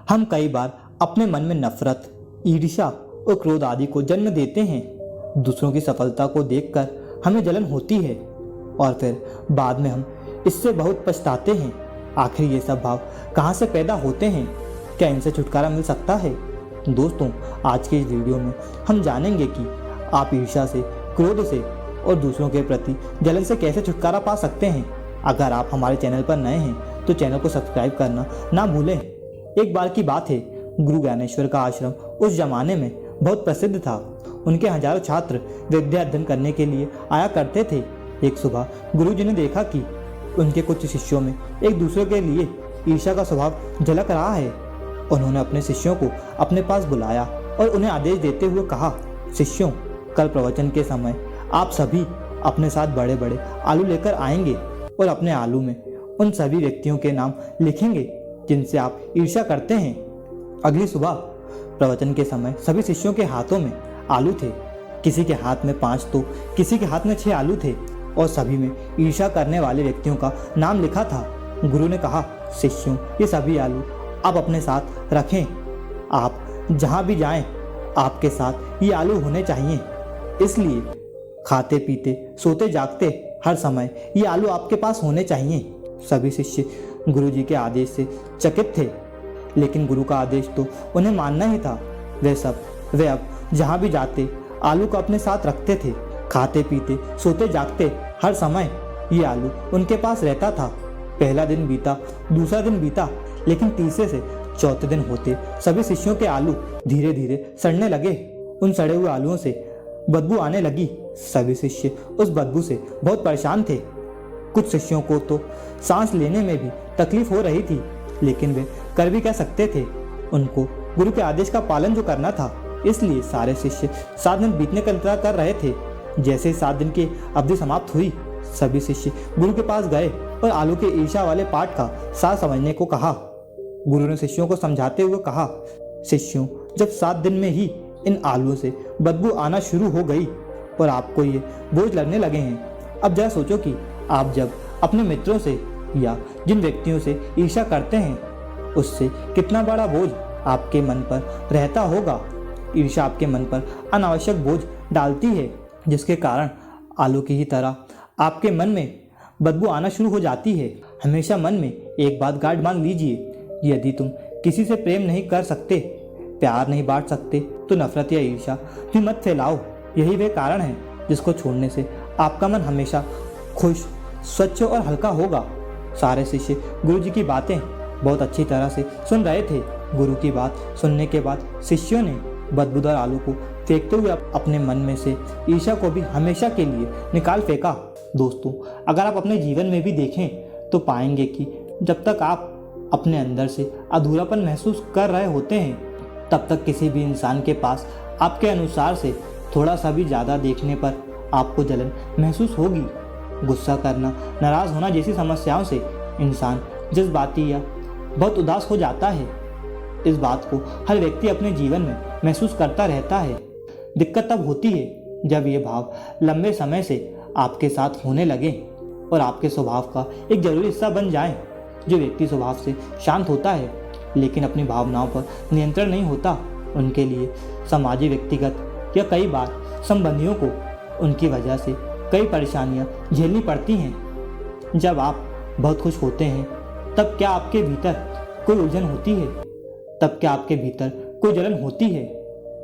हम कई बार अपने मन में नफरत, ईर्ष्या और क्रोध आदि को जन्म देते हैं। दूसरों की सफलता को देखकर हमें जलन होती है और फिर बाद में हम इससे बहुत पछताते हैं। आखिर ये सब भाव कहाँ से पैदा होते हैं? क्या इनसे छुटकारा मिल सकता है? दोस्तों, आज के इस वीडियो में हम जानेंगे कि आप ईर्ष्या से, क्रोध से और दूसरों के प्रति जलन से कैसे छुटकारा पा सकते हैं। अगर आप हमारे चैनल पर नए हैं तो चैनल को सब्सक्राइब करना ना भूलें। एक बार की बात है, गुरु ज्ञानेश्वर का आश्रम उस जमाने में बहुत प्रसिद्ध था। उनके हजारों छात्र विद्या अध्ययन करने के लिए आया करते थे। एक सुबह गुरु जी ने देखा कि उनके कुछ शिष्यों में एक दूसरे के लिए ईर्ष्या का स्वभाव झलक रहा है। उन्होंने अपने शिष्यों को अपने पास बुलाया और उन्हें आदेश देते हुए कहा, शिष्यों, कल प्रवचन के समय आप सभी अपने साथ बड़े बड़े आलू लेकर आएंगे और अपने आलू में उन सभी व्यक्तियों के नाम लिखेंगे जिनसे आप ईर्ष्या करते हैं। अगली सुबह प्रवचन के समय सभी शिष्यों के हाथों में आलू थे। किसी के हाथ में 5 तो किसी के हाथ में 6 आलू थे और सभी में ईर्ष्या करने वाले व्यक्तियों का नाम लिखा था। गुरु ने कहा, शिष्यों, ये सभी आलू आप अपने साथ रखें। आप जहाँ भी जाएं, आपके साथ ये आलू होने चाहिए। इसलिए खाते पीते सोते जागते हर समय ये आलू आपके पास होने चाहिए। सभी शिष्य गुरु जी के आदेश से चकित थे, लेकिन गुरु का आदेश तो उन्हें मानना ही था। वे अब जहाँ भी जाते आलू को अपने साथ रखते थे। खाते पीते सोते जागते हर समय ये आलू उनके पास रहता था। पहला दिन बीता, दूसरा दिन बीता, लेकिन तीसरे से चौथे दिन होते सभी शिष्यों के आलू धीरे धीरे सड़ने लगे। उन सड़े हुए आलूओं से बदबू आने लगी। सभी शिष्य उस बदबू से बहुत परेशान थे। कुछ शिष्यों को तो सांस लेने में भी तकलीफ हो रही थी, लेकिन वे कर भी क्या सकते थे। उनको गुरु के आदेश का पालन जो करना था, इसलिए सारे शिष्य 7 दिन बीतने का इंतजार कर रहे थे। जैसे ही 7 दिन की अवधि समाप्त हुई, सभी शिष्य गुरु के पास गए और आलू के ईर्ष्या वाले पाठ का सार समझने को कहा। गुरु ने शिष्यों को समझाते हुए कहा, शिष्यों, जब 7 दिन में ही इन आलूओं से बदबू आना शुरू हो गई और आपको ये बोझ लगने लगे हैं, अब जरा सोचो कि आप जब अपने मित्रों से या जिन व्यक्तियों से ईर्ष्या करते हैं, उससे कितना बड़ा बोझ आपके मन पर रहता होगा। ईर्ष्या आपके मन पर अनावश्यक बोझ डालती है, जिसके कारण आलू की ही तरह आपके मन में बदबू आना शुरू हो जाती है। हमेशा मन में एक बात गांठ बांध लीजिए, यदि तुम किसी से प्रेम नहीं कर सकते, प्यार नहीं बांट सकते, तो नफरत या ईर्ष्या भी मत फैलाओ। यही वे कारण है जिसको छोड़ने से आपका मन हमेशा खुश, स्वच्छ और हल्का होगा। सारे शिष्य गुरु जी की बातें बहुत अच्छी तरह से सुन रहे थे। गुरु की बात सुनने के बाद शिष्यों ने बदबूदार आलू को फेंकते हुए अपने मन में से ईर्ष्या को भी हमेशा के लिए निकाल फेंका। दोस्तों, अगर आप अपने जीवन में भी देखें तो पाएंगे कि जब तक आप अपने अंदर से अधूरापन महसूस कर रहे होते हैं, तब तक किसी भी इंसान के पास आपके अनुसार से थोड़ा सा भी ज़्यादा देखने पर आपको जलन महसूस होगी। गुस्सा करना, नाराज़ होना जैसी समस्याओं से इंसान जज्बाती या बहुत उदास हो जाता है। इस बात को हर व्यक्ति अपने जीवन में महसूस करता रहता है। दिक्कत तब होती है जब ये भाव लंबे समय से आपके साथ होने लगे और आपके स्वभाव का एक जरूरी हिस्सा बन जाएं। जो व्यक्ति स्वभाव से शांत होता है लेकिन अपनी भावनाओं पर नियंत्रण नहीं होता, उनके लिए सामाजिक, व्यक्तिगत या कई बार संबंधियों को उनकी वजह से कई परेशानियां झेलनी पड़ती हैं। जब आप बहुत खुश होते हैं, तब क्या आपके भीतर कोई उलझन होती है? तब क्या आपके भीतर कोई जलन होती है?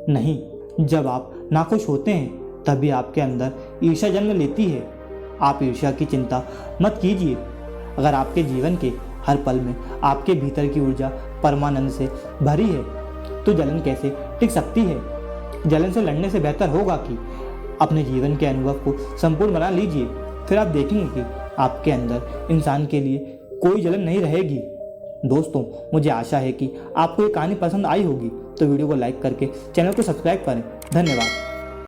नहीं। जब आप नाखुश होते हैं, तभी आपके अंदर ईर्ष्या जन्म लेती है। आप ईर्ष्या की चिंता मत कीजिए। अगर आपके जीवन के हर पल में आपके भीतर की ऊर्जा परमानंद से भरी है, तो जलन कैसे टिक सकती है? जलन से लड़ने से बेहतर होगा कि अपने जीवन के अनुभव को संपूर्ण बना लीजिए। फिर आप देखेंगे कि आपके अंदर इंसान के लिए कोई जलन नहीं रहेगी। दोस्तों, मुझे आशा है कि आपको ये कहानी पसंद आई होगी, तो वीडियो को लाइक करके चैनल को सब्सक्राइब करें। धन्यवाद।